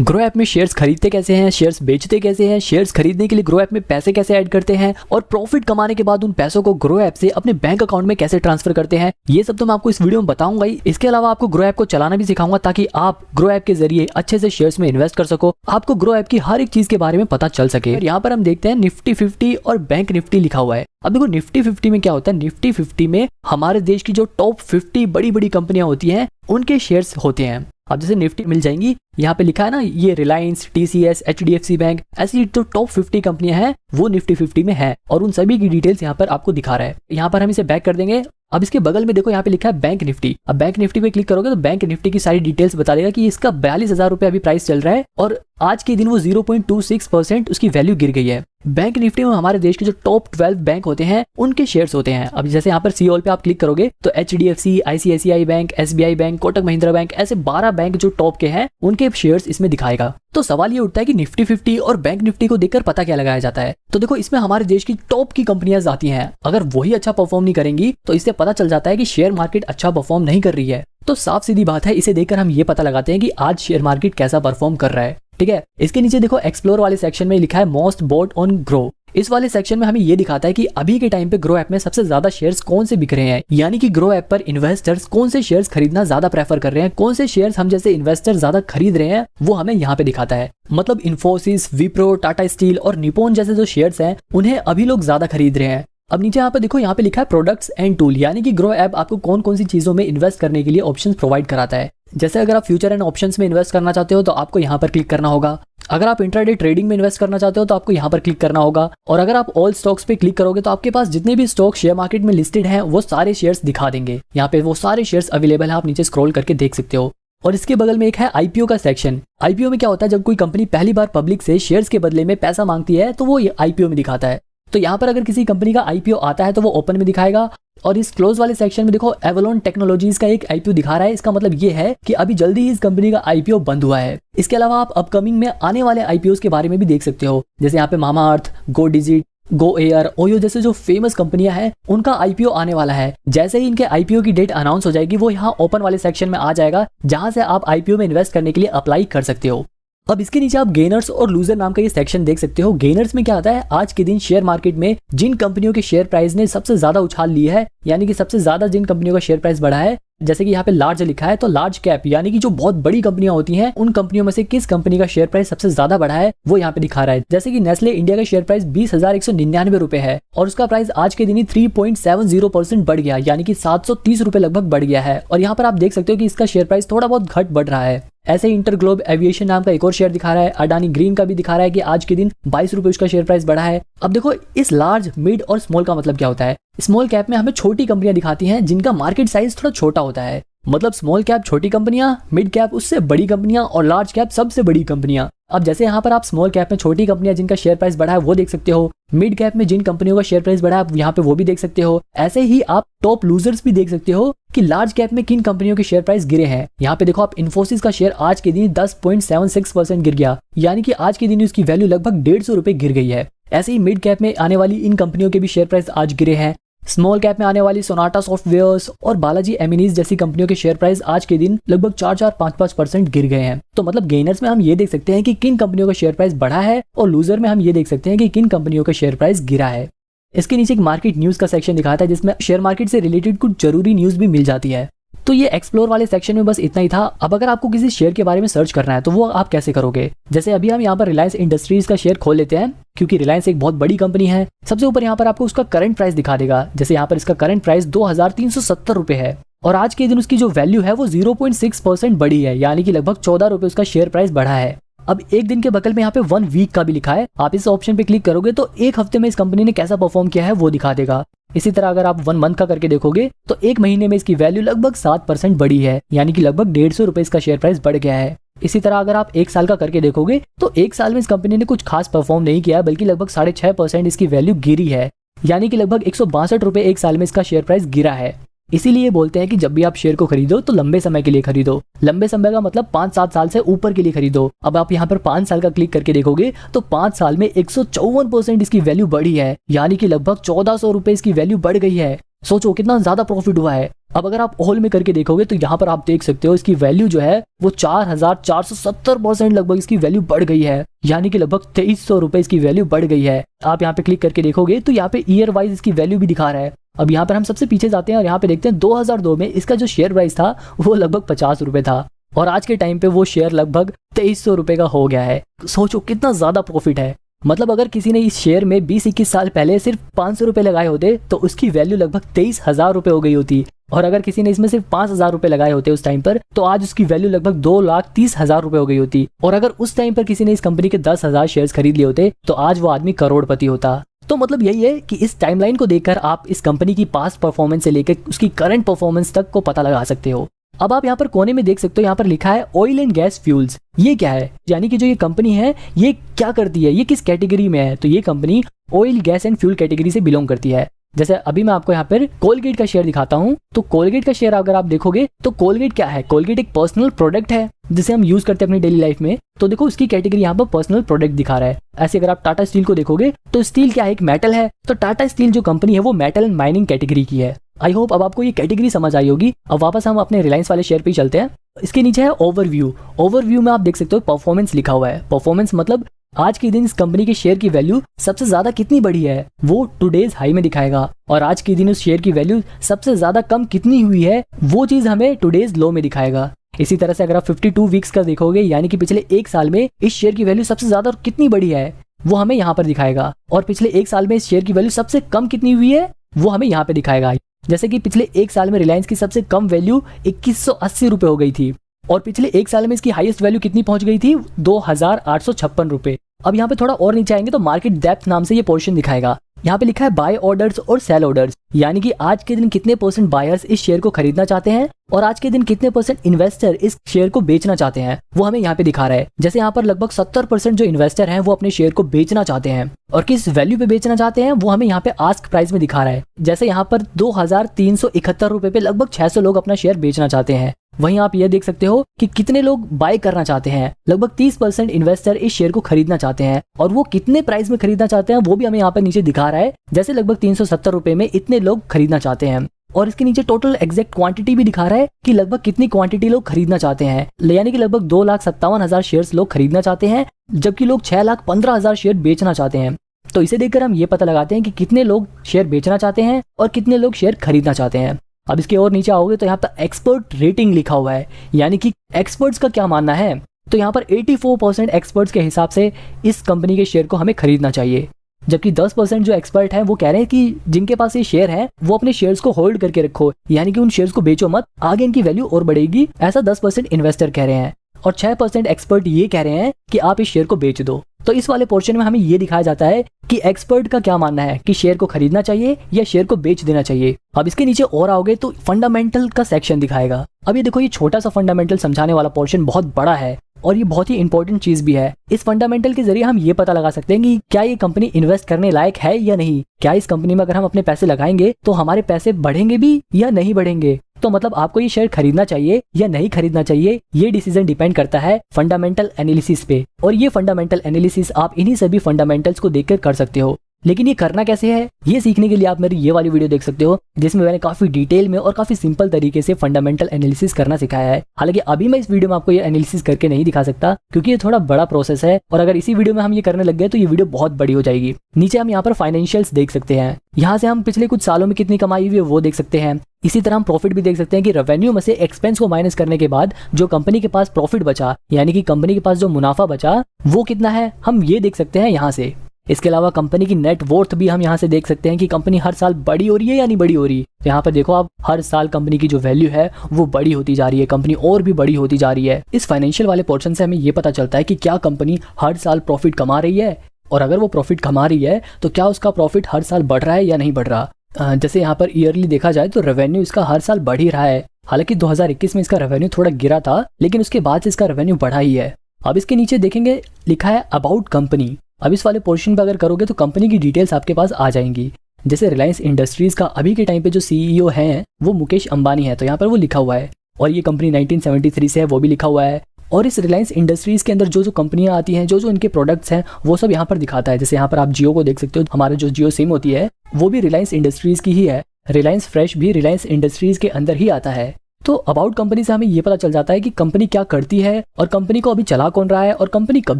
Grow app में shares खरीदते कैसे हैं, शेयर्स बेचते कैसे हैं, शेयर्स खरीदने के लिए ग्रो ऐप में पैसे कैसे ऐड करते हैं और प्रॉफिट कमाने के बाद उन पैसों को ग्रो ऐप से अपने बैंक अकाउंट में कैसे ट्रांसफर करते हैं, ये सब तो मैं आपको इस वीडियो में बताऊंगा ही। इसके अलावा आपको ग्रो ऐप को चलाना भी सिखाऊंगा ताकि आप ग्रो ऐप के जरिए अच्छे से शेयर्स में इन्वेस्ट कर सको, आपको ग्रो ऐप की हर एक चीज के बारे में पता चल सके। यहाँ पर हम देखते हैं निफ्टी 50 और बैंक निफ्टी लिखा हुआ है। अब देखो निफ्टी 50 में क्या होता है, निफ्टी 50 में हमारे देश की जो टॉप 50 बड़ी बड़ी कंपनियां होती हैं उनके शेयर्स होते हैं। अब जैसे निफ्टी मिल जाएंगी, यहाँ पे लिखा है ना, ये रिलायंस, टीसीएस, एचडीएफसी बैंक, ऐसी जो टॉप 50 कंपनियां हैं वो निफ्टी 50 में है और उन सभी की डिटेल्स यहाँ पर आपको दिखा रहा है। यहाँ पर हम इसे बैक कर देंगे। अब इसके बगल में देखो यहाँ पे लिखा है बैंक निफ्टी। अब बैंक निफ्टी पे क्लिक करोगे तो बैंक निफ्टी की सारी डिटेल्स बता देगा कि इसका 42,000 रुपए अभी प्राइस चल रहा है और आज के दिन वो 0.26% उसकी वैल्यू गिर गई है। बैंक निफ्टी में हमारे देश के जो टॉप 12 बैंक होते हैं उनके शेयर्स होते हैं। अब जैसे यहाँ पर सी ऑल पे आप क्लिक करोगे तो HDFC, ICICI bank, SBI bank, Kotak Mahindra bank, ऐसे 12 बैंक जो टॉप के हैं उनके शेयर्स इसमें दिखाएगा। तो सवाल ये उठता है कि निफ्टी 50 और बैंक निफ्टी को देखकर पता क्या लगाया जाता है। तो देखो इसमें हमारे देश की टॉप की कंपनियां आती हैं, अगर वही अच्छा परफॉर्म नहीं करेंगी तो इससे पता चल जाता है कि शेयर मार्केट अच्छा परफॉर्म नहीं कर रही है। तो साफ सीधी बात है, इसे देखकर हम ये पता लगाते हैं कि आज शेयर मार्केट कैसा परफॉर्म कर रहा है। ठीक है, इसके नीचे देखो एक्सप्लोर वाले सेक्शन में लिखा है मोस्ट बॉट ऑन ग्रो। इस वाले सेक्शन में हमें ये दिखाता है कि अभी के टाइम पे ग्रो ऐप में सबसे ज्यादा शेयर्स कौन से बिक रहे हैं, यानी कि ग्रो ऐप पर इन्वेस्टर्स कौन से शेयर्स खरीदना ज्यादा प्रेफर कर रहे हैं, कौन से शेयर्स हम जैसे इन्वेस्टर ज्यादा खरीद रहे हैं, वो हमें यहाँ पे दिखाता है। मतलब इन्फोसिस, विप्रो, टाटा स्टील और निप्पॉन जैसे जो शेयर्स हैं उन्हें अभी लोग ज्यादा खरीद रहे हैं। अब नीचे यहाँ पे देखो, यहाँ पे लिखा है प्रोडक्ट्स एंड टूल, यानी कि ग्रो ऐप आपको कौन कौन सी चीजों में इन्वेस्ट करने के लिए ऑप्शंस प्रोवाइड कराता है। जैसे अगर आप फ्यूचर एंड ऑप्शंस में इन्वेस्ट करना चाहते हो तो आपको यहाँ पर क्लिक करना होगा। अगर आप इंट्राडे ट्रेडिंग में इन्वेस्ट करना चाहते हो तो आपको यहाँ पर क्लिक करना होगा। और अगर आप ऑल स्टॉक्स पे क्लिक करोगे तो आपके पास जितने भी स्टॉक शेयर मार्केट में लिस्टेड हैं वो सारे शेयर्स दिखा देंगे। यहाँ पे वो सारे शेयर्स अवेलेबल है, आप नीचे स्क्रॉल करके देख सकते हो। और इसके बगल में एक है आईपीओ का सेक्शन। आईपीओ में क्या होता है, जब कोई कंपनी पहली बार पब्लिक से शेयर्स के बदले में पैसा मांगती है तो वो ये आईपीओ में दिखाता है। तो यहाँ पर अगर किसी कंपनी का आईपीओ आता है तो वो ओपन में दिखाएगा। और इस क्लोज वाले सेक्शन में देखो एवलॉन टेक्नोलॉजीज का एक आईपीओ दिखा रहा है। इसका मतलब ये है कि अभी जल्दी ही इस कंपनी का आईपीओ बंद हुआ है। इसके अलावा आप अपकमिंग में आने वाले आईपीओ के बारे में भी देख सकते हो। जैसे यहाँ पे मामा अर्थ, गो डिजिट, गो एयर, ओयो जैसे जो फेमस कंपनियां हैं उनका आईपीओ आने वाला है। जैसे ही इनके आईपीओ की डेट अनाउंस हो जाएगी वो यहाँ ओपन वाले सेक्शन में आ जाएगा, जहां से आप आईपीओ में इन्वेस्ट करने के लिए अप्लाई कर सकते हो। अब इसके नीचे आप गेनर्स और लूजर नाम का ये सेक्शन देख सकते हो। गेनर्स में क्या आता है, आज के दिन शेयर मार्केट में जिन कंपनियों के शेयर प्राइस ने सबसे ज्यादा उछाल ली है, यानी कि सबसे ज्यादा जिन कंपनियों का शेयर प्राइस बढ़ा है। जैसे कि यहाँ पे लार्ज लिखा है तो लार्ज कैप यानी कि जो बहुत बड़ी कंपनियां होती हैं उन कंपनियों में से किस कंपनी का शेयर प्राइस सबसे ज्यादा बढ़ा है वो यहाँ पे दिखा रहा है। जैसे कि नेस्ले इंडिया का शेयर प्राइस 20,199 रुपए है और उसका प्राइस आज के दिन ही 3.70% बढ़ गया, यानी कि 730 रुपए लगभग बढ़ गया है। और यहाँ पर आप देख सकते हो कि इसका शेयर प्राइस थोड़ा बहुत घट बढ़ रहा है। ऐसे इंटरग्लोब एविएशन नाम का एक और शेयर दिखा रहा है। अडानी ग्रीन का भी दिखा रहा है कि आज के दिन 22 रुपए उसका शेयर प्राइस बढ़ा है। अब देखो इस लार्ज, मिड और स्मॉल का मतलब क्या होता है। स्मॉल कैप में हमें छोटी कंपनियां दिखाती हैं जिनका मार्केट साइज थोड़ा छोटा होता है। मतलब स्मॉल कैप छोटी कंपनियां, मिड कैप उससे बड़ी कंपनियां और लार्ज कैप सबसे बड़ी कंपनियां। अब जैसे यहाँ पर आप स्मॉल कैप में छोटी कंपनियां जिनका शेयर प्राइस बढ़ा है वो देख सकते हो, मिड कैप में जिन कंपनियों का शेयर प्राइस बढ़ा है यहाँ पे वो भी देख सकते हो। ऐसे ही आप टॉप लूजर्स भी देख सकते हो कि लार्ज कैप में किन कंपनियों के शेयर प्राइस गिरे हैं। यहाँ पे देखो आप इन्फोसिस का शेयर आज के दिन 10.76% गिर गया, यानी कि आज के दिन उसकी वैल्यू लगभग 150 रुपए गिर गई है। ऐसे ही मिड कैप में आने वाली इन कंपनियों के भी शेयर प्राइस आज गिरे हैं। स्मॉल कैप में आने वाली सोनाटा सॉफ्टवेयर्स और बालाजी एमिनीज जैसी कंपनियों के शेयर प्राइस आज के दिन लगभग 4-5% गिर गए हैं। तो मतलब गेनर्स में हम ये देख सकते हैं कि किन कंपनियों का शेयर प्राइस बढ़ा है और लूजर में हम ये देख सकते हैं कि किन कंपनियों का शेयर प्राइस गिरा है। इसके नीचे एक मार्केट न्यूज का सेक्शन दिखाता है जिसमें शेयर मार्केट से रिलेटेड कुछ जरूरी न्यूज भी मिल जाती है। तो ये एक्सप्लोर वाले सेक्शन में बस इतना ही था। अब अगर आपको किसी शेयर के बारे में सर्च करना है तो वो आप कैसे करोगे। जैसे अभी हम यहाँ पर रिलायंस इंडस्ट्रीज का शेयर खोल लेते हैं क्योंकि रिलायंस एक बहुत बड़ी कंपनी है। सबसे ऊपर यहाँ पर आपको उसका करंट प्राइस दिखा देगा। जैसे यहाँ पर इसका करंट प्राइस 2,370 रुपए है और आज के दिन उसकी जो वैल्यू है वो 0.6% बढ़ी है, यानी कि लगभग 14 रुपए उसका शेयर प्राइस बढ़ा है। अब एक दिन के बगल में यहाँ पे 1 वीक का भी लिखा है। आप इस ऑप्शन पे क्लिक करोगे तो एक हफ्ते में इस कंपनी ने कैसा परफॉर्म किया है वो दिखा देगा। इसी तरह अगर आप 1 मंथ का करके देखोगे तो एक महीने में इसकी वैल्यू लगभग 7% बढ़ी है, यानी कि लगभग 150 रुपए इसका शेयर प्राइस बढ़ गया है। इसी तरह अगर आप एक साल का करके देखोगे तो एक साल में इस कंपनी ने कुछ खास परफॉर्म नहीं किया, बल्कि लगभग 6.5% इसकी वैल्यू गिरी है, यानी कि लगभग 162 रुपए एक साल में इसका शेयर प्राइस गिरा है। इसीलिए बोलते हैं कि जब भी आप शेयर को खरीदो तो लंबे समय के लिए खरीदो। लंबे समय का मतलब 5-7 साल से ऊपर के लिए खरीदो। अब आप यहाँ पर 5 साल का क्लिक करके देखोगे तो 5 साल में 154% इसकी वैल्यू बढ़ी है, यानी कि लगभग 1400 रुपए इसकी वैल्यू बढ़ गई है। सोचो कितना ज्यादा प्रॉफिट हुआ है। अब अगर आप ऑल में करके देखोगे तो यहाँ पर आप देख सकते हो इसकी वैल्यू जो है वो 4470% लगभग इसकी वैल्यू बढ़ गई है, यानी कि लगभग 2300 रुपए इसकी वैल्यू बढ़ गई है। आप यहाँ पे क्लिक करके देखोगे तो यहाँ पे ईयर वाइज इसकी वैल्यू भी दिखा रहा है। अब यहाँ पर हम सबसे पीछे जाते हैं और यहाँ पे देखते हैं 2002 में इसका जो शेयर प्राइस था वो लगभग 50 रुपए था और आज के टाइम पे वो शेयर लगभग 2300 रुपए का हो गया है। सोचो कितना ज्यादा प्रॉफिट है। मतलब अगर किसी ने इस शेयर में 20-21 साल पहले सिर्फ 500 रुपए लगाए होते तो उसकी वैल्यू लगभग 23,000 रुपए हो गई होती, और अगर किसी ने इसमें सिर्फ 5,000 रुपए लगाए होते उस टाइम पर तो आज उसकी वैल्यू लगभग 2,30,000 रुपए हो गई होती। और अगर उस टाइम पर किसी ने इस कंपनी के 10,000 शेयर्स खरीद लिए होते तो आज वो आदमी करोड़पति होता। तो मतलब यही है कि इस टाइमलाइन को देखकर आप इस कंपनी की पास्ट परफॉर्मेंस से लेकर उसकी करंट परफॉर्मेंस तक को पता लगा सकते हो। अब आप यहाँ पर कोने में देख सकते हो, यहाँ पर लिखा है ऑयल एंड गैस फ्यूल्स। ये क्या है, यानी कि जो ये कंपनी है ये क्या करती है, ये किस कैटेगरी में है। तो ये company oil gas and fuel category से बिलोंग करती है। जैसे अभी मैं आपको यहाँ पर कोलगेट का शेयर दिखाता हूँ, तो कोलगेट का शेयर अगर आप देखोगे तो कोलगेट क्या है, कोलगेट एक पर्सनल प्रोडक्ट है जिसे हम यूज करते हैं अपनी डेली लाइफ में। तो देखो उसकी कैटेगरी यहाँ पर पर्सनल प्रोडक्ट दिखा रहा है। ऐसे अगर आप टाटा स्टील को देखोगे तो स्टील क्या है, एक मेटल है। तो टाटा स्टील जो कंपनी है वो मेटल एंड माइनिंग कैटेगरी की है। आई होप अब आपको ये कैटेगरी समझ आई होगी। अब वापस हम अपने रिलायंस वाले शेयर पे चलते हैं। इसके नीचे है ओवरव्यू। ओवरव्यू में आप देख सकते हो परफॉर्मेंस लिखा हुआ है। परफॉर्मेंस मतलब आज के दिन इस कंपनी के शेयर की वैल्यू सबसे ज्यादा कितनी बढ़ी है वो टुडेज हाई में दिखाएगा, और आज के दिन उस शेयर की वैल्यू सबसे ज्यादा कम कितनी हुई है वो चीज हमें टुडेज लो में दिखाएगा। इसी तरह से अगर आप 52 वीक्स का देखोगे, यानी कि पिछले एक साल में इस शेयर की वैल्यू सबसे ज्यादा कितनी बढ़ी है वो हमें यहाँ पर दिखाएगा, और पिछले एक साल में इस शेयर की वैल्यू सबसे कम कितनी हुई है वो हमें यहाँ पे दिखाएगा। जैसे कि पिछले एक साल में रिलायंस की सबसे कम वैल्यू 2180 रुपए हो गई थी, और पिछले एक साल में इसकी हाईएस्ट वैल्यू कितनी पहुंच गई थी, 2856 रुपए। अब यहाँ पे थोड़ा और नीचे आएंगे तो मार्केट डेप्थ नाम से ये पोर्शन दिखाएगा। यहाँ पे लिखा है बाय ऑर्डर्स और सेल ऑर्डर्स, यानी कि आज के दिन कितने परसेंट बायर्स इस शेयर को खरीदना चाहते हैं और आज के दिन कितने परसेंट इन्वेस्टर इस शेयर को बेचना चाहते हैं वो हमें यहाँ पे दिखा रहा है। जैसे यहाँ पर लगभग 70% जो इन्वेस्टर हैं वो अपने शेयर को बेचना चाहते हैं, और किस वैल्यू पे बेचना चाहते हैं वो हमें यहाँ पे आस्क प्राइस में दिखा रहा है। जैसे यहाँ पर 2371 रुपए पे लगभग 600 लोग अपना शेयर बेचना चाहते हैं। वहीं आप ये देख सकते हो कि कितने लोग बाय करना चाहते हैं, लगभग 30% इन्वेस्टर इस शेयर को खरीदना चाहते हैं, और वो कितने प्राइस में खरीदना चाहते हैं वो भी हमें यहाँ पर नीचे दिखा रहा है। जैसे लगभग 370 रुपए में इतने लोग खरीदना चाहते हैं, और इसके नीचे टोटल एग्जैक्ट क्वांटिटी भी दिखा रहा है कि लगभग कितनी क्वांटिटी लोग खरीदना चाहते हैं, यानी कि लगभग 2,57,000 शेयर्स लोग खरीदना चाहते हैं, जबकि लोग 6,15,000 शेयर बेचना चाहते हैं। तो इसे देखकर हम ये पता लगाते हैं कि कितने लोग शेयर बेचना चाहते हैं और कितने लोग शेयर खरीदना चाहते हैं। अब इसके और नीचे आओगे तो यहाँ पर एक्सपर्ट रेटिंग लिखा हुआ है, यानी कि एक्सपर्ट्स का क्या मानना है। तो यहाँ पर 84% एक्सपर्ट्स के हिसाब से इस कंपनी के शेयर को हमें खरीदना चाहिए, जबकि 10% जो एक्सपर्ट हैं वो कह रहे हैं कि जिनके पास ये शेयर है वो अपने शेयर्स को होल्ड करके रखो, यानी कि उन शेयर्स को बेचो मत, आगे इनकी वैल्यू और बढ़ेगी, ऐसा 10% इन्वेस्टर कह रहे हैं, और 6% एक्सपर्ट ये कह रहे हैं कि आप इस शेयर को बेच दो। तो इस वाले पोर्शन में हमें ये दिखाया जाता है कि एक्सपर्ट का क्या मानना है कि शेयर को खरीदना चाहिए या शेयर को बेच देना चाहिए। अब इसके नीचे और आओगे तो फंडामेंटल का सेक्शन दिखाएगा। अब ये देखो, ये छोटा सा फंडामेंटल समझाने वाला पोर्शन बहुत बड़ा है और ये बहुत ही इंपॉर्टेंट चीज भी है। इस फंडामेंटल के जरिए हम ये पता लगा सकते हैं कि क्या ये कंपनी इन्वेस्ट करने लायक है या नहीं, क्या इस कंपनी में अगर हम अपने पैसे लगाएंगे तो हमारे पैसे बढ़ेंगे भी या नहीं बढ़ेंगे। तो मतलब आपको ये शेयर खरीदना चाहिए या नहीं खरीदना चाहिए, ये डिसीजन डिपेंड करता है फंडामेंटल एनालिसिस पे, और ये फंडामेंटल एनालिसिस आप इन्हीं सभी फंडामेंटल्स को देखकर कर सकते हो। लेकिन ये करना कैसे है, ये सीखने के लिए आप मेरी ये वाली वीडियो देख सकते हो जिसमें मैंने काफी डिटेल में और काफी सिंपल तरीके से फंडामेंटल एनालिसिस करना सिखाया है। हालांकि अभी मैं इस वीडियो में आपको ये एनालिसिस करके नहीं दिखा सकता क्योंकि ये थोड़ा बड़ा प्रोसेस है, और अगर इसी वीडियो में हम ये करने लग गए तो ये वीडियो बहुत बड़ी हो जाएगी। नीचे हम यहाँ पर फाइनेंशियल्स देख सकते हैं, यहाँ से हम पिछले कुछ सालों में कितनी कमाई हुई है वो देख सकते हैं। इसी तरह हम प्रॉफिट भी देख सकते हैं कि रेवेन्यू में से एक्सपेंस को माइनस करने के बाद जो कंपनी के पास प्रॉफिट बचा, यानी कि कंपनी के पास जो मुनाफा बचा वो कितना है, हम ये देख सकते हैं यहाँ से। इसके अलावा कंपनी की नेट वर्थ भी हम यहाँ से देख सकते हैं कि कंपनी हर साल बड़ी हो रही है या नहीं बड़ी हो रही है। यहाँ पर देखो आप, हर साल कंपनी की जो वैल्यू है वो बड़ी होती जा रही है, कंपनी और भी बड़ी होती जा रही है। इस फाइनेंशियल वाले पोर्शन से हमें ये पता चलता है कि क्या कंपनी हर साल प्रॉफिट कमा रही है, और अगर वो प्रॉफिट कमा रही है तो क्या उसका प्रॉफिट हर साल बढ़ रहा है या नहीं बढ़ रहा। जैसे यहाँ पर ईयरली देखा जाए तो रेवेन्यू इसका हर साल बढ़ ही रहा है। हालांकि 2021 में इसका रेवेन्यू थोड़ा गिरा था, लेकिन उसके बाद से इसका रेवेन्यू बढ़ा ही है। अब इसके नीचे देखेंगे लिखा है अबाउट कंपनी। अब इस वाले पोर्शन पर अगर करोगे तो कंपनी की डिटेल्स आपके पास आ जाएंगी। जैसे रिलायंस इंडस्ट्रीज का अभी के टाइम पे जो सीईओ हैं वो मुकेश अंबानी है, तो यहाँ पर वो लिखा हुआ है, और ये कंपनी 1973 से है वो भी लिखा हुआ है। और इस रिलायंस इंडस्ट्रीज के अंदर जो जो कंपनियां आती हैं, जो जो इनके प्रोडक्ट्स हैं वो सब यहाँ पर दिखाता है। जैसे यहाँ पर आप जियो को देख सकते हो, हमारे जो जियो सिम होती है वो भी रिलायंस इंडस्ट्रीज की ही है। रिलायंस फ्रेश भी रिलायंस इंडस्ट्रीज के अंदर ही आता है। तो अबाउट कंपनी से हमें ये पता चल जाता है कि कंपनी क्या करती है और कंपनी को अभी चला कौन रहा है और कंपनी कब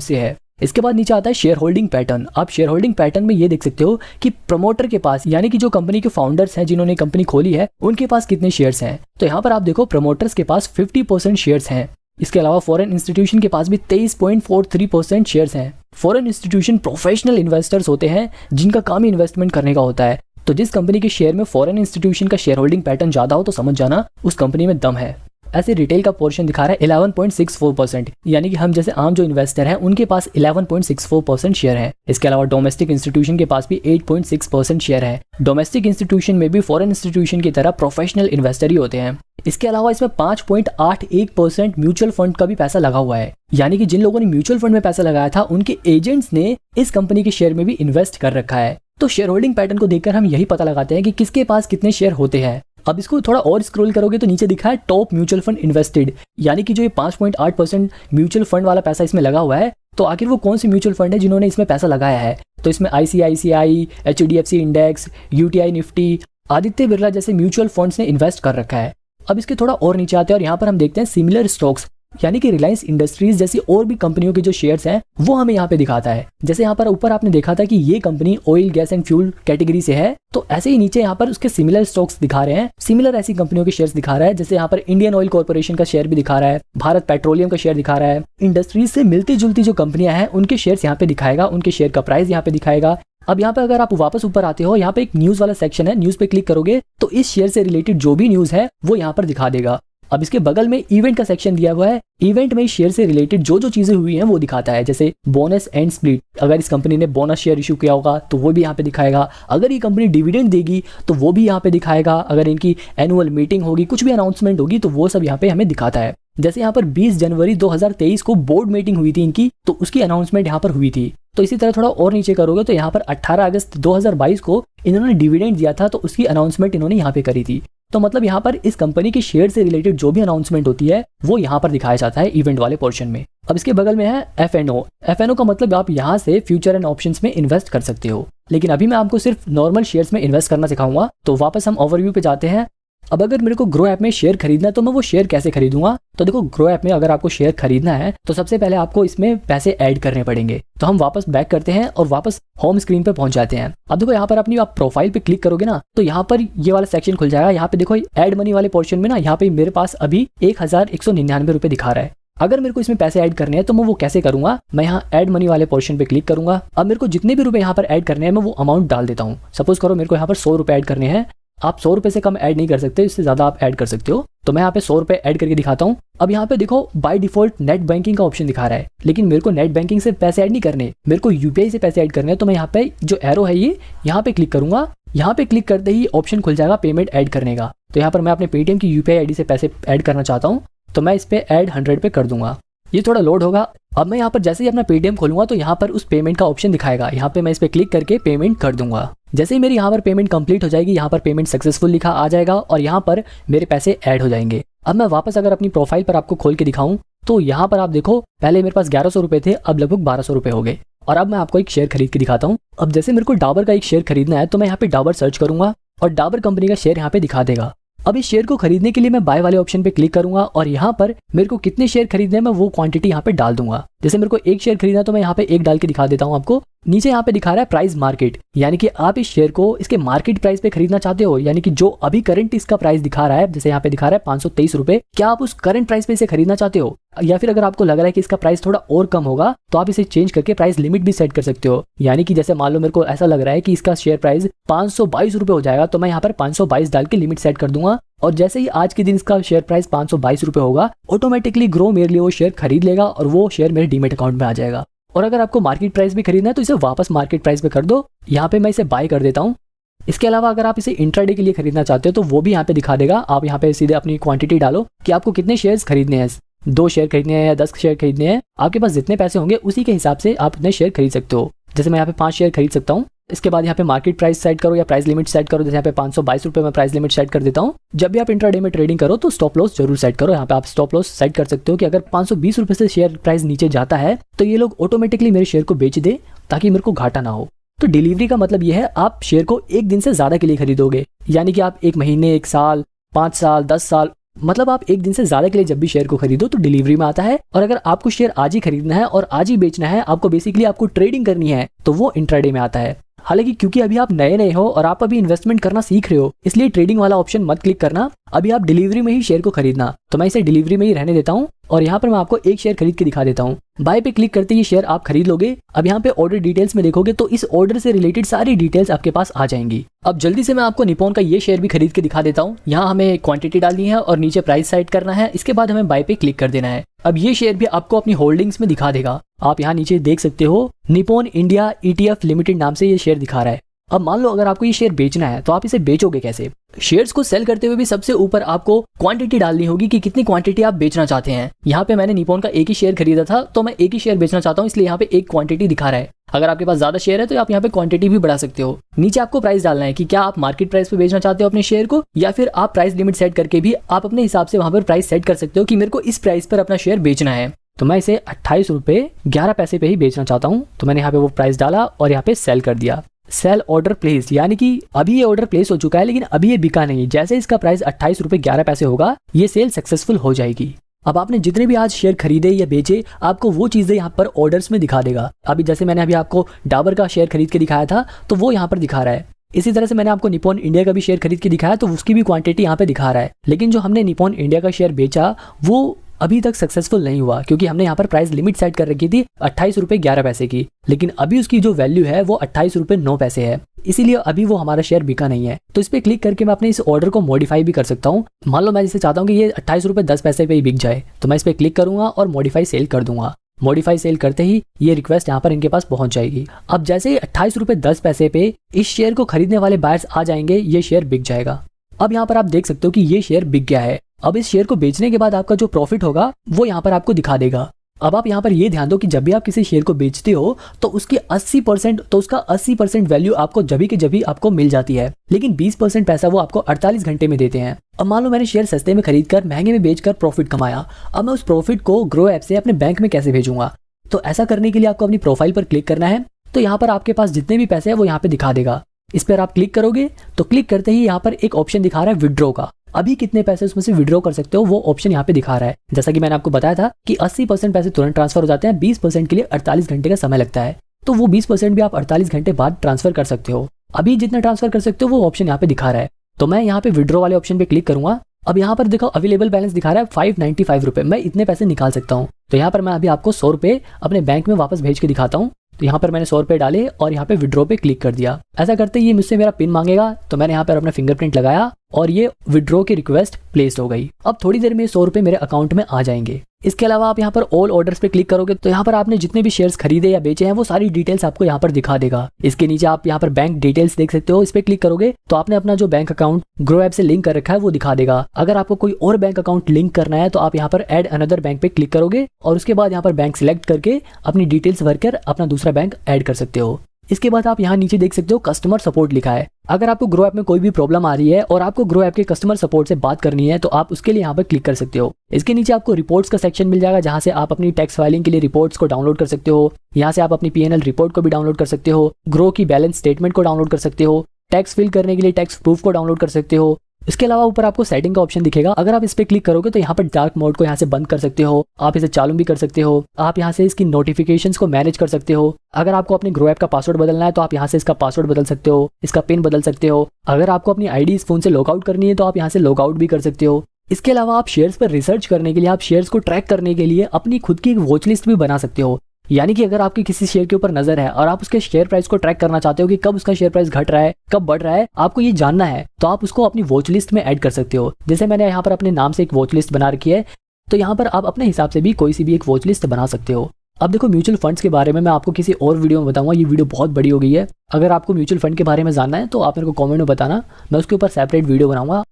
से है। इसके बाद नीचे आता है शेयर होल्डिंग पैटर्न। आप शेयर होल्डिंग पैटर्न में ये देख सकते हो कि प्रमोटर के पास यानी कि जो कंपनी के फाउंडर्स हैं जिन्होंने कंपनी खोली है उनके पास कितने शेयर्स हैं। तो यहाँ पर आप देखो प्रमोटर्स के पास 50% शेयर्स हैं। इसके अलावा फॉरेन इंस्टीट्यूशन के पास भी 23.43% शेयर्स हैं। फॉरेन इंस्टीट्यूशन प्रोफेशनल इन्वेस्टर्स होते हैं जिनका काम ही इन्वेस्टमेंट करने का होता है। तो जिस कंपनी के शेयर में फॉरेन इंस्टीट्यूशन का शेयर होल्डिंग पैटर्न ज्यादा हो तो समझ जाना उस कंपनी में दम है। ऐसे रिटेल का पोर्शन दिखा रहा है 11.64%, यानी कि हम जैसे आम जो इन्वेस्टर हैं उनके पास 11.64% शेयर है। इसके अलावा डोमेस्टिक इंस्टीट्यूशन के पास भी 8.6% शेयर है। डोमेस्टिक इंस्टीट्यूशन में भी फॉरेन इंस्टीट्यूशन की तरह प्रोफेशनल इन्वेस्टर ही होते हैं। इसके अलावा इसमें 5.81% म्यूचुअल फंड का भी पैसा लगा हुआ है, यानी कि जिन लोगों ने म्यूचुअल फंड में पैसा लगाया था उनके एजेंट्स ने इस कंपनी के शेयर में भी इन्वेस्ट कर रखा है। तो शेयर होल्डिंग पैटर्न को देखकर हम यही पता लगाते हैं कि किसके पास कितने शेयर होते हैं। अब इसको थोड़ा और स्क्रॉल करोगे तो नीचे दिखा है टॉप म्यूचुअल फंड इन्वेस्टेड, यानी कि जो ये 5.8% म्यूचुअल फंड वाला पैसा इसमें लगा हुआ है। तो आखिर वो कौन से म्यूचुअल फंड है जिन्होंने इसमें पैसा लगाया है। तो इसमें ICICI, HDFC index, UTI Nifty, Aditya Birla जैसे म्यूचुअल फंड्स ने इन्वेस्ट कर रखा है। अब इसके थोड़ा और नीचे आते हैं और यहाँ पर हम देखते हैं सिमिलर स्टॉक्स, यानी कि रिलायंस इंडस्ट्रीज जैसी और भी कंपनियों के जो शेयर्स हैं वो हमें यहाँ पे दिखाता है। जैसे यहाँ पर ऊपर आपने देखा था कि ये company oil gas and fuel category से है, तो ऐसे ही नीचे यहाँ पर उसके सिमिलर स्टॉक्स दिखा रहे हैं, सिमिलर ऐसी कंपनियों के शेयर्स दिखा रहा है। जैसे यहाँ पर इंडियन ऑयल कॉर्पोरेशन का शेयर भी दिखा रहा है, भारत पेट्रोलियम का शेयर दिखा रहा है। इंडस्ट्रीज से मिलती जुलती जो कंपनियां हैं उनके शेयर्स यहाँ पे दिखाएगा, उनके शेयर का प्राइस यहाँ पे दिखाएगा। अब यहाँ पे अगर आप वापस ऊपर आते हो, यहाँ पे एक न्यूज वाला सेक्शन है, न्यूज पे क्लिक करोगे तो इस शेयर से रिलेटेड जो भी न्यूज है वो यहाँ पर दिखा देगा। अब इसके बगल में इवेंट का सेक्शन दिया हुआ है, इवेंट में शेयर से रिलेटेड जो जो चीजें हुई हैं वो दिखाता है। जैसे बोनस एंड स्प्लिट, अगर इस कंपनी ने बोनस शेयर इशू किया होगा तो वो भी यहाँ पे दिखाएगा। अगर ये कंपनी डिविडेंड देगी तो वो भी यहाँ पे दिखाएगा। अगर इनकी एनुअल मीटिंग होगी, कुछ भी अनाउंसमेंट होगी तो वो सब यहाँ पे हमें दिखाता है। जैसे यहाँ पर 20 जनवरी 2023 को बोर्ड मीटिंग हुई थी इनकी, तो उसकी अनाउंसमेंट यहाँ पर हुई थी। तो इसी तरह थोड़ा और नीचे करोगे तो यहाँ पर 18 अगस्त 2022 को इन्होंने डिविडेंड दिया था, तो उसकी अनाउंसमेंट इन्होंने यहाँ पे करी थी। तो मतलब यहाँ पर इस कंपनी के शेयर से रिलेटेड जो भी अनाउंसमेंट होती है वो यहाँ पर दिखाया जाता है इवेंट वाले पोर्शन में। अब इसके बगल में है FNO। FNO का मतलब आप यहाँ से फ्यूचर एंड ऑप्शंस में इन्वेस्ट कर सकते हो, लेकिन अभी मैं आपको सिर्फ नॉर्मल शेयर्स में इन्वेस्ट करना सिखाऊंगा। तो वापस हम ओवरव्यू पे जाते हैं। अब अगर मेरे को ग्रो ऐप में शेयर खरीदना है तो मैं वो शेयर कैसे खरीदूंगा। तो देखो, ग्रो ऐप में अगर आपको शेयर खरीदना है तो सबसे पहले आपको इसमें पैसे ऐड करने पड़ेंगे। तो हम वापस बैक करते हैं और वापस होम स्क्रीन पे पहुंच जाते हैं। अब देखो यहाँ पर अपनी आप प्रोफाइल पे क्लिक करोगे ना तो यहाँ पर ये वाला सेक्शन खुल जाएगा। यहाँ पे देखो ऐड मनी वाले पोर्शन में ना यहाँ पे मेरे पास अभी 1199 रुपए दिखा रहा है। अगर मेरे को इसमें पैसे ऐड करने हैं तो मैं वो कैसे करूंगा, मैं यहाँ ऐड मनी वाले पोर्शन पे क्लिक करूंगा। अब मेरे को जितने भी रुपए यहाँ पर ऐड करने हैं मैं वो अमाउंट डाल देता हूँ। सपोज करो मेरे को यहाँ पर 100 रुपए ऐड करने हैं। आप 100 रुपए से कम ऐड नहीं कर सकते, इससे ज्यादा आप ऐड कर सकते हो। तो मैं यहाँ पे 100 रुपए ऐड करके दिखाता हूँ। अब यहाँ पे देखो बाय डिफॉल्ट नेट बैंकिंग का ऑप्शन दिखा रहा है, लेकिन मेरे को नेट बैंकिंग से पैसे ऐड नहीं करने, मेरे को UPI से पैसे ऐड करने हैं। तो मैं यहाँ पे जो एरो है ये यहाँ पे क्लिक करूंगा। यहाँ पे क्लिक करते ही ऑप्शन खुल जाएगा पेमेंट ऐड करने का। तो यहाँ पर मैं अपने पेटीएम की UPI ID से पैसे ऐड करना चाहता हूँ, तो मैं इस पे ऐड 100 पे कर दूंगा। ये थोड़ा लोड होगा। अब मैं यहाँ पर जैसे ही अपना पेटीएम खोलूंगा तो यहाँ पर उस पेमेंट का ऑप्शन दिखाएगा। यहाँ पे मैं इस पे क्लिक करके पेमेंट कर दूंगा। जैसे ही मेरी यहाँ पर पेमेंट कंप्लीट हो जाएगी, यहाँ पर पेमेंट सक्सेसफुल लिखा आ जाएगा और यहाँ पर मेरे पैसे ऐड हो जाएंगे। अब मैं वापस अगर अपनी प्रोफाइल पर आपको खोल के दिखाऊं तो यहाँ पर आप देखो पहले मेरे पास 1100 रुपए थे, अब लगभग 1200 रुपए हो गए। और अब मैं आपको एक शेयर खरीद के दिखाता हूँ। अब जैसे मेरे को डाबर का एक शेयर खरीदना है तो मैं यहाँ पे डाबर सर्च करूंगा और डाबर कंपनी का शेयर यहाँ पे दिखा देगा। अब इस शेयर को खरीदने के लिए मैं बाय वाले ऑप्शन पे क्लिक करूंगा और यहाँ पर मेरे को कितने शेयर खरीदने हैं मैं वो क्वांटिटी यहाँ पे डाल दूंगा। जैसे मेरे को एक शेयर खरीदना तो मैं यहाँ पे एक डाल के दिखा देता हूँ आपको। नीचे यहाँ पे दिखा रहा है प्राइस मार्केट, यानी कि आप इस शेयर को इसके मार्केट प्राइस पे खरीदना चाहते हो, यानी कि जो अभी करंट इसका प्राइस दिखा रहा है, जैसे यहाँ पे दिखा रहा है 523 रुपए, क्या आप उस करंट प्राइस पे इसे खरीदना चाहते हो, या फिर अगर आपको लग रहा है कि इसका प्राइस थोड़ा और कम होगा तो आप इसे चेंज करके प्राइस लिमिट भी सेट कर सकते हो। यानी कि जैसे मान लो मेरे को ऐसा लग रहा है कि इसका शेयर प्राइस 522 रुपए हो जाएगा, तो मैं यहाँ पर 522 डाल के लिमिट सेट कर दूंगा और जैसे ही आज के दिन इसका शेयर प्राइस 522 रुपए होगा, ऑटोमेटिकली ग्रो मेरे लिए वो शेयर खरीद लेगा और वो शेयर मेरे डीमेट अकाउंट में आ जाएगा। और अगर आपको मार्केट प्राइस भी खरीदना है तो इसे वापस मार्केट प्राइस पे कर दो। यहाँ पे मैं इसे बाय कर देता हूँ। इसके अलावा अगर आप इसे इंट्राडे के लिए खरीदना चाहते हो तो वो भी यहाँ पे दिखा देगा। आप यहाँ पे सीधे अपनी क्वांटिटी डालो कि आपको कितने शेयर्स खरीदने हैं, 2 शेयर खरीदने हैं या 10 शेयर खरीदने हैं। आपके पास जितने पैसे होंगे उसी के हिसाब से आप उतने शेयर खरीद सकते हो। जैसे मैं यहाँ पे 5 शेयर खरीद सकता हूँ। इसके बाद यहाँ पे मार्केट प्राइस सेट करो या प्राइस लिमिट सेट करो। जैसे यहाँ पे 522 रुपए में प्राइस लिमिट सेट कर देता हूँ। जब भी आप इंट्राडे में ट्रेडिंग करो तो स्टॉप लॉस जरूर सेट करो। यहाँ पे आप स्टॉप लॉस सेट कर सकते हो कि अगर 520 रुपए से शेयर प्राइस नीचे जाता है तो ये लोग ऑटोमेटिकली मेरे शेयर को बेच दे ताकि मेरे को घाटा ना हो। तो डिलीवरी का मतलब ये है आप शेयर को एक दिन से ज़्यादा के लिए खरीदोगे, यानी कि आप एक महीने, एक साल, 5 साल, 10 साल, मतलब आप एक दिन से ज़्यादा के लिए जब भी शेयर को खरीदो तो डिलीवरी में आता है। और अगर आपको शेयर आज ही खरीदना है और आज ही बेचना है, आपको बेसिकली आपको ट्रेडिंग करनी है, तो वो इंट्राडे में आता है। हालांकि क्योंकि अभी आप नए नए हो और आप अभी इन्वेस्टमेंट करना सीख रहे हो, इसलिए ट्रेडिंग वाला ऑप्शन मत क्लिक करना, अभी आप डिलीवरी में ही शेयर को खरीदना। तो मैं इसे डिलीवरी में ही रहने देता हूँ और यहाँ पर मैं आपको एक शेयर खरीद के दिखा देता हूँ। बाय पे क्लिक करते ही शेयर आप खरीद लोगे। अब यहाँ पे ऑर्डर डिटेल्स में देखोगे तो इस ऑर्डर से रिलेटेड सारी डिटेल्स आपके पास आ जाएंगी। अब जल्दी से मैं आपको निप्पॉन का ये शेयर भी खरीद के दिखा देता हूँ। यहाँ हमें क्वांटिटी डालनी है और नीचे प्राइस सेट करना है, इसके बाद हमें बाय पे क्लिक कर देना है। अब ये शेयर भी आपको अपनी होल्डिंग्स में दिखा देगा। आप यहाँ नीचे देख सकते हो निप्पॉन इंडिया ETF लिमिटेड नाम से ये शेयर दिखा रहा है। अब मान लो अगर आपको ये शेयर बेचना है तो आप इसे बेचोगे कैसे? शेयर्स को सेल करते हुए भी सबसे ऊपर आपको क्वांटिटी डालनी होगी कि कितनी क्वांटिटी आप बेचना चाहते हैं। यहाँ पे मैंने निप्पॉन का एक ही शेयर खरीदा था तो मैं एक ही शेयर बेचना चाहता हूँ, इसलिए यहाँ पे एक क्वांटिटी दिखा रहा है। अगर आपके पास ज्यादा शेयर है तो आप यहाँ पे क्वांटिटी भी बढ़ा सकते हो। नीचे आपको प्राइस डालना है कि क्या आप मार्केट प्राइस पे बेचना चाहते हो अपने शेयर को, या फिर आप प्राइस लिमिट सेट करके भी आप अपने हिसाब से वहां पर प्राइस सेट कर सकते हो कि मेरे को इस प्राइस पर अपना शेयर बेचना है। तो मैं इसे 28 रुपये 11 पैसे पे ही बेचना चाहता हूँ। तो मैंने यहाँ पे वो प्राइस डाला और यहाँ पे सेल कर दिया। सेल ऑर्डर प्लेस, यानी कि अभी ये ऑर्डर प्लेस हो चुका है लेकिन अभी ये बिका नहीं। जैसे इसका प्राइस 28 रुपये 11 पैसे होगा ये सेल सक्सेसफुल हो जाएगी। अब आपने जितने भी आज शेयर खरीदे या बेचे, आपको वो चीजें यहाँ पर ऑर्डर्स में दिखा देगा। अभी जैसे मैंने अभी आपको डाबर का शेयर खरीद के दिखाया था तो वो यहाँ पर दिखा रहा है। इसी तरह से मैंने आपको निप्पॉन इंडिया का भी शेयर खरीद के दिखाया तो उसकी भी क्वांटिटी यहाँ पे दिखा रहा है। लेकिन जो हमने निप्पॉन इंडिया का शेयर बेचा वो अभी तक सक्सेसफुल नहीं हुआ, क्योंकि हमने यहाँ पर प्राइस लिमिट सेट कर रखी थी 28 रुपये 11 पैसे की, लेकिन अभी उसकी जो वैल्यू है वो 28 रुपये 9 पैसे है, इसीलिए अभी वो हमारा शेयर बिका नहीं है। तो इस पे क्लिक करके मैं अपने इस ऑर्डर को मॉडिफाई भी कर सकता हूँ। मान लो मैं जैसे चाहता हूँ कि ये 28 रुपये 10 पैसे पे ही बिक जाए, तो मैं इस पे क्लिक करूंगा और मॉडिफाई सेल कर दूंगा। मॉडिफाई सेल करते ही ये रिक्वेस्ट यहाँ पर इनके पास पहुंच जाएगी। अब जैसे ही 28 रुपये 10 पैसे पे इस शेयर को खरीदने वाले बायर्स आ जाएंगे, ये शेयर बिक जाएगा। अब यहाँ पर आप देख सकते हो कि ये शेयर बिक गया है। अब इस शेयर को बेचने के बाद आपका जो प्रॉफिट होगा वो यहाँ पर आपको दिखा देगा। अब आप यहाँ पर ये ध्यान दो कि जब भी आप किसी शेयर को बेचते हो तो उसकी 80% तो उसका 80% वैल्यू आपको जभी के जभी आपको मिल जाती है, लेकिन 20% पैसा वो आपको 48 घंटे में देते हैं। अब मान लो मैंने शेयर सस्ते में खरीदकर महंगे में बेचकर प्रॉफिट कमाया। अब मैं उस प्रॉफिट को ग्रो ऐप से अपने बैंक में कैसे भेजूंगा? तो ऐसा करने के लिए आपको अपनी प्रोफाइल पर क्लिक करना है। तो यहाँ पर आपके पास जितने भी पैसे हैं वो यहाँ पे दिखा देगा। इस पर आप क्लिक करोगे तो क्लिक करते ही यहाँ पर एक ऑप्शन दिखा रहा है विड्रॉ का। अभी कितने पैसे उसमें से विड्रॉ कर सकते हो वो ऑप्शन यहाँ पे दिखा रहा है। जैसा कि मैंने आपको बताया था कि 80% पैसे तुरंत ट्रांसफर हो जाते हैं, 20% के लिए 48 घंटे का समय लगता है। तो वो 20% भी आप 48 घंटे बाद ट्रांसफर कर सकते हो। अभी जितना ट्रांसफर कर सकते हो वो ऑप्शन यहाँ पे दिखा रहा है। तो मैं यहाँ पे विड्रॉ वाले ऑप्शन पे क्लिक करूंगा। अब यहाँ पर देखो अवेलेबल बैलेंस दिखा रहा है 595 रुपये, मैं इतने पैसे निकाल सकता हूँ। तो यहाँ पर मैं अभी आपको 100 रुपये अपने बैंक में वापस भेज के दिखाता हूँ। तो यहाँ पर मैंने 100 रुपये डाले और यहाँ पे विड्रॉ पे क्लिक कर दिया। ऐसा करते ही ये मुझसे मेरा पिन मांगेगा, तो मैंने यहाँ पर अपना फिंगरप्रिंट लगाया और ये विड्रॉ की रिक्वेस्ट प्लेस हो गई। अब थोड़ी देर में 100 रुपये मेरे अकाउंट में आ जाएंगे। इसके अलावा आप यहाँ पर ऑल ऑर्डर्स पे क्लिक करोगे तो यहाँ पर आपने जितने भी शेयर्स खरीदे या बेचे हैं वो सारी डिटेल्स आपको यहाँ पर दिखा देगा। इसके नीचे आप यहाँ पर बैंक डिटेल्स देख सकते हो। इस पे क्लिक करोगे तो आपने अपना जो बैंक अकाउंट ग्रो ऐप से लिंक कर रखा है वो दिखा देगा। अगर आपको कोई और बैंक अकाउंट लिंक करना है तो आप यहाँ पर ऐड अनदर बैंक पे क्लिक करोगे और उसके बाद यहाँ पर बैंक सिलेक्ट करके अपनी डिटेल्स भरकर अपना दूसरा बैंक ऐड कर सकते हो। इसके बाद आप यहाँ नीचे देख सकते हो कस्टमर सपोर्ट लिखा है। अगर आपको ग्रो ऐप में कोई भी प्रॉब्लम आ रही है और आपको ग्रो ऐप के कस्टमर सपोर्ट से बात करनी है तो आप उसके लिए यहाँ पर क्लिक कर सकते हो। इसके नीचे आपको रिपोर्ट्स का सेक्शन मिल जाएगा जहाँ से आप अपनी टैक्स फाइलिंग के लिए रिपोर्ट्स को डाउनलोड कर सकते हो। यहाँ से आप अपनी PNL रिपोर्ट को भी डाउनलोड कर सकते हो, ग्रो की बैलेंस स्टेटमेंट को डाउनलोड कर सकते हो, टैक्स फिल करने के लिए टैक्स प्रूफ को डाउनलोड कर सकते हो। इसके अलावा ऊपर आपको सेटिंग का ऑप्शन दिखेगा। अगर आप इस पे क्लिक करोगे तो यहाँ पर डार्क मोड को यहाँ से बंद कर सकते हो, आप इसे चालू भी कर सकते हो। आप यहाँ से इसकी नोटिफिकेशंस को मैनेज कर सकते हो। अगर आपको अपने ग्रो ऐप का पासवर्ड बदलना है तो आप यहाँ से इसका पासवर्ड बदल सकते हो, इसका पिन बदल सकते हो। अगर आपको अपनी आईडी इस फोन से लॉगआउट करनी है तो आप यहाँ से लॉगआउट भी कर सकते हो। इसके अलावा आप शेयर्स पर रिसर्च करने के लिए, आप शेयर्स को ट्रैक करने के लिए अपनी खुद की एक वॉच लिस्ट भी बना सकते हो। यानी कि अगर आपकी किसी शेयर के ऊपर नजर है और आप उसके शेयर प्राइस को ट्रैक करना चाहते हो कि कब उसका शेयर प्राइस घट रहा है, कब बढ़ रहा है, आपको ये जानना है, तो आप उसको अपनी वॉच लिस्ट में ऐड कर सकते हो। जैसे मैंने यहाँ पर अपने नाम से एक वॉच लिस्ट बना रखी है, तो यहाँ पर आप अपने हिसाब से भी कोई सी भी एक वॉच लिस्ट बना सकते हो। अब देखो म्यूचुअल फंड्स के बारे में मैं आपको किसी और वीडियो में बताऊंगा, ये वीडियो बहुत बड़ी हो गई है। अगर आपको म्यूचुअल फंड के बारे में जानना है तो आप मेरे को कमेंट में बताना, मैं उसके ऊपर सेपरेट वीडियो बनाऊंगा।